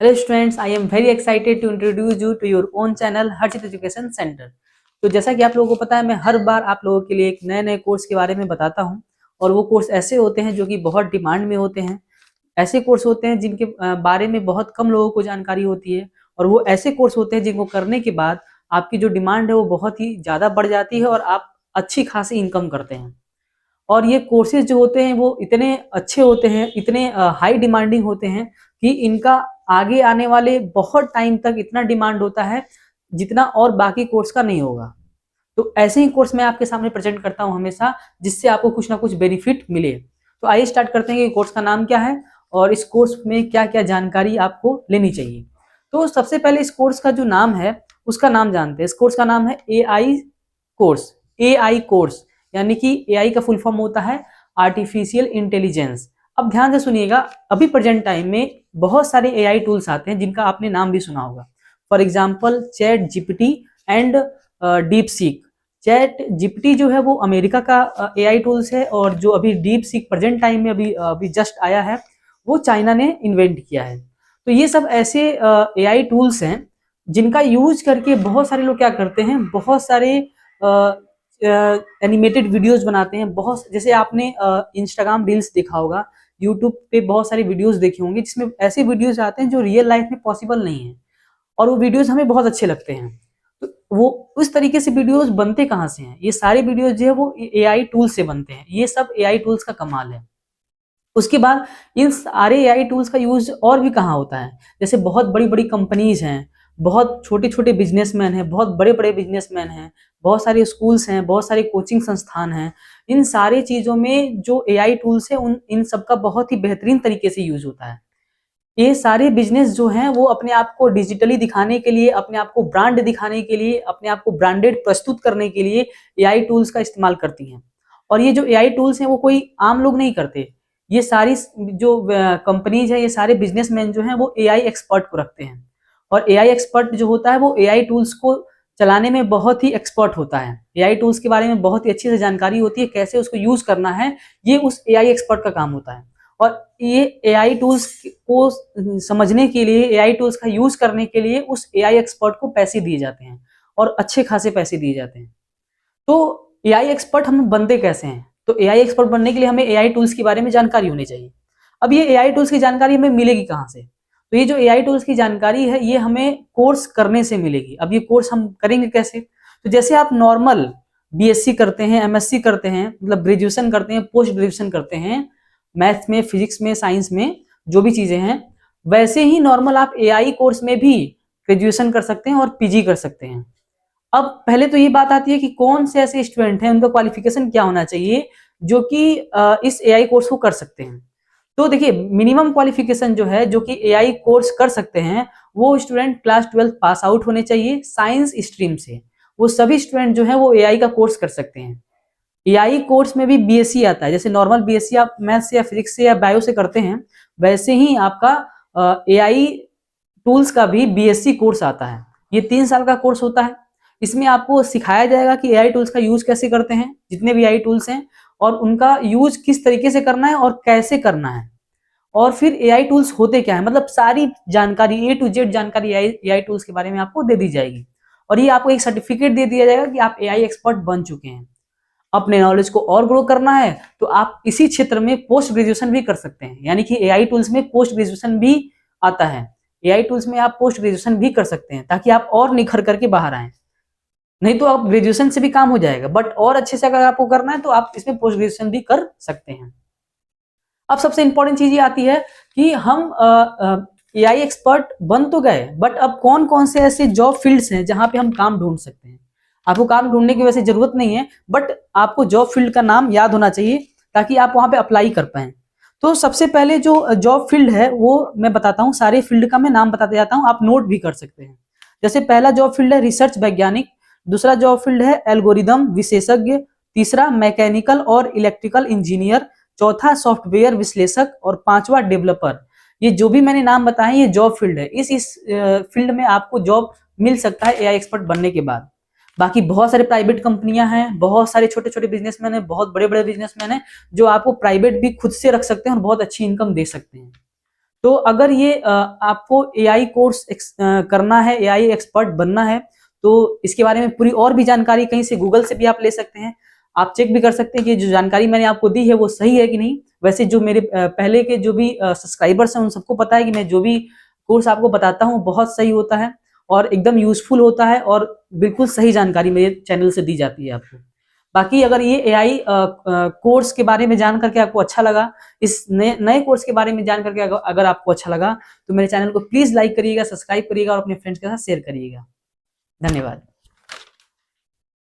Hello students, I am very excited to introduce you to your own channel Harshit education centre. तो जैसा कि आप लोगों को पता है, मैं हर बार आप लोगों के लिए एक नए नए कोर्स के बारे में बताता हूं। और वो कोर्स ऐसे होते हैं जो कि बहुत डिमांड में होते हैं। ऐसे कोर्स होते हैं जिनके बारे में बहुत कम लोगों को जानकारी होती है। और वो ऐसे कोर्स होते हैं जिनको करने के बाद आपकी जो डिमांड है वो बहुत ही ज़्यादा बढ़ जाती है और आप अच्छी खासी इनकम करते हैं। और ये कोर्सेज जो होते हैं वो इतने अच्छे होते हैं, इतने हाई डिमांडिंग होते हैं कि इनका आगे आने वाले बहुत टाइम तक इतना डिमांड होता है जितना और बाकी कोर्स का नहीं होगा। तो ऐसे ही कोर्स मैं आपके सामने प्रेजेंट करता हूं हमेशा, जिससे आपको कुछ ना कुछ बेनिफिट मिले। तो आइए स्टार्ट करते हैं कि कोर्स का नाम क्या है और इस कोर्स में क्या क्या जानकारी आपको लेनी चाहिए। तो सबसे पहले इस कोर्स का जो नाम है उसका नाम जानते हैं। इस कोर्स का नाम है एआई कोर्स। एआई कोर्स यानी कि एआई का फुल फॉर्म होता है आर्टिफिशियल इंटेलिजेंस। अब ध्यान से सुनिएगा, अभी प्रेजेंट टाइम में बहुत सारे एआई टूल्स आते हैं जिनका आपने नाम भी सुना होगा। For example chat GPT and deep seek. Chat GPT जो है वो अमेरिका का एआई टूल्स है, और जो अभी डीप सीक प्रेजेंट टाइम में अभी जस्ट आया है वो चाइना ने इन्वेंट किया है। तो ये सब ऐसे एआई टूल्स हैं जिनका यूज करके बहुत सारे लोग क्या करते हैं, बहुत सारे एनिमेटेड वीडियोस बनाते हैं। बहुत जैसे आपने इंस्टाग्राम रील्स देखा होगा, यूट्यूब पे बहुत सारी वीडियोस देखे होंगे जिसमें ऐसे वीडियोस आते हैं जो रियल लाइफ में पॉसिबल नहीं है, और वो वीडियोस हमें बहुत अच्छे लगते हैं। तो वो उस तरीके से वीडियोस बनते कहाँ से हैं? ये सारे वीडियोस जो है वो एआई टूल से बनते हैं। ये सब एआई टूल्स का कमाल है। उसके बाद इन सारे एआई टूल्स का यूज और भी कहाँ होता है? जैसे बहुत बड़ी बड़ी कंपनीज हैं, बहुत छोटे छोटे बिजनेसमैन हैं, बहुत बड़े बड़े बिजनेसमैन हैं, बहुत सारे स्कूल्स हैं, बहुत सारे कोचिंग संस्थान हैं। इन सारी चीज़ों में जो एआई टूल्स है इन सब का बहुत ही बेहतरीन तरीके से यूज होता है। ये सारे बिजनेस जो हैं वो अपने आप को डिजिटली दिखाने के लिए, अपने आप को ब्रांड दिखाने के लिए, अपने आप को ब्रांडेड प्रस्तुत करने के लिए एआई टूल्स का इस्तेमाल करती हैं। और ये जो एआई टूल्स हैं वो कोई आम लोग नहीं करते। ये सारी जो कंपनीज है, ये सारे बिजनेसमैन जो हैं वो एआई एक्सपर्ट को रखते हैं। और एआई एक्सपर्ट जो होता है वो एआई टूल्स को चलाने में बहुत ही एक्सपर्ट होता है। एआई टूल्स के बारे में बहुत ही अच्छी से जानकारी होती है, कैसे उसको यूज करना है ये उस एआई एक्सपर्ट का काम होता है। और ये एआई टूल्स को समझने के लिए, एआई टूल्स का यूज करने के लिए उस एआई एक्सपर्ट को पैसे दिए जाते हैं, और अच्छे खासे पैसे दिए जाते हैं। तो एआई एक्सपर्ट हम बनते कैसे हैं? तो एआई एक्सपर्ट बनने के लिए हमें एआई टूल्स के बारे में जानकारी होनी चाहिए। अब ये एआई टूल्स की जानकारी हमें मिलेगी कहाँ से? तो ये जो एआई टूल्स की जानकारी है ये हमें कोर्स करने से मिलेगी। अब ये कोर्स हम करेंगे कैसे? तो जैसे आप नॉर्मल बीएससी करते हैं, एमएससी करते हैं, मतलब ग्रेजुएशन करते हैं, पोस्ट ग्रेजुएशन करते हैं, मैथ्स में, फिजिक्स में, साइंस में, जो भी चीजें हैं, वैसे ही नॉर्मल आप एआई कोर्स में भी ग्रेजुएशन कर सकते हैं और पीजी कर सकते हैं। अब पहले तो ये बात आती है कि कौन से ऐसे स्टूडेंट हैं, उनका क्वालिफिकेशन क्या होना चाहिए जो कि इस एआई कोर्स को कर सकते हैं। तो देखिए, मिनिमम क्वालिफिकेशन जो है, जो कि एआई कोर्स कर सकते हैं, वो स्टूडेंट क्लास 12 पास आउट होने चाहिए साइंस स्ट्रीम से। वो सभी स्टूडेंट जो है वो एआई का कोर्स कर सकते हैं। एआई कोर्स में भी बीएससी आता है। जैसे नॉर्मल बीएससी आप मैथ्स या फिजिक्स से या बायो से करते हैं, वैसे ही आपका एआई टूल्स का भी बीएससी कोर्स आता है। ये 3 साल का कोर्स होता है। इसमें आपको सिखाया जाएगा कि एआई टूल्स का यूज कैसे करते हैं, जितने भी एआई टूल्स हैं, और उनका यूज किस तरीके से करना है और कैसे करना है। और फिर एआई टूल्स होते क्या है, मतलब सारी जानकारी, ए टू जेड जानकारी एआई टूल्स के बारे में आपको दे दी जाएगी। और ये आपको एक सर्टिफिकेट दे दिया जाएगा कि आप एआई एक्सपर्ट बन चुके हैं। अपने नॉलेज को और ग्रो करना है तो आप इसी क्षेत्र में पोस्ट ग्रेजुएशन भी कर सकते हैं। यानी कि एआई टूल्स में पोस्ट ग्रेजुएशन भी आता है। एआई टूल्स में आप पोस्ट ग्रेजुएशन भी कर सकते हैं ताकि आप और निखर करके बाहर आए। नहीं तो आप ग्रेजुएशन से भी काम हो जाएगा, बट और अच्छे से अगर आपको करना है तो आप इसमें पोस्ट ग्रेजुएशन भी कर सकते हैं। अब सबसे इंपॉर्टेंट चीज ये आती है कि हम एआई एक्सपर्ट बन तो गए, बट अब कौन कौन से ऐसे जॉब फील्ड्स हैं जहां पे हम काम ढूंढ सकते हैं। आपको काम ढूंढने की वैसे जरूरत नहीं है, बट आपको जॉब फील्ड का नाम याद होना चाहिए ताकि आप वहां पे अप्लाई कर पाए। तो सबसे पहले जो जॉब फील्ड है वो मैं बताता हूँ, सारे फील्ड का मैं नाम बताते जाता हूँ, आप नोट भी कर सकते हैं। जैसे पहला जॉब फील्ड है रिसर्च वैज्ञानिक, दूसरा जॉब फील्ड है एल्गोरिदम विशेषज्ञ, तीसरा मैकेनिकल और इलेक्ट्रिकल इंजीनियर, चौथा सॉफ्टवेयर विश्लेषक, और पांचवा डेवलपर। ये जो भी मैंने नाम बताए ये जॉब फील्ड है। इस फील्ड में आपको जॉब मिल सकता है एआई एक्सपर्ट बनने के बाद। बाकी बहुत सारे प्राइवेट कंपनियां हैं, बहुत सारे छोटे छोटे बिजनेसमैन हैं, बहुत बड़े बड़े बिजनेसमैन हैं जो आपको प्राइवेट भी खुद से रख सकते हैं और बहुत अच्छी इनकम दे सकते हैं। तो अगर ये आपको एआई कोर्स करना है, एआई एक्सपर्ट बनना है, तो इसके बारे में पूरी और भी जानकारी कहीं से गूगल से भी आप ले सकते हैं। आप चेक भी कर सकते हैं कि जो जानकारी मैंने आपको दी है वो सही है कि नहीं। वैसे जो मेरे पहले के जो भी सब्सक्राइबर्स हैं उन सबको पता है कि मैं जो भी कोर्स आपको बताता हूँ बहुत सही होता है और एकदम यूजफुल होता है और बिल्कुल सही जानकारी मेरे चैनल से दी जाती है आपको। बाकी अगर ये एआई कोर्स के बारे में जान करके आपको अच्छा लगा, इस नए नए कोर्स के बारे में जान करके अगर आपको अच्छा लगा, तो मेरे चैनल को प्लीज लाइक करिएगा, सब्सक्राइब करिएगा और अपने फ्रेंड्स के साथ शेयर करिएगा। धन्यवाद।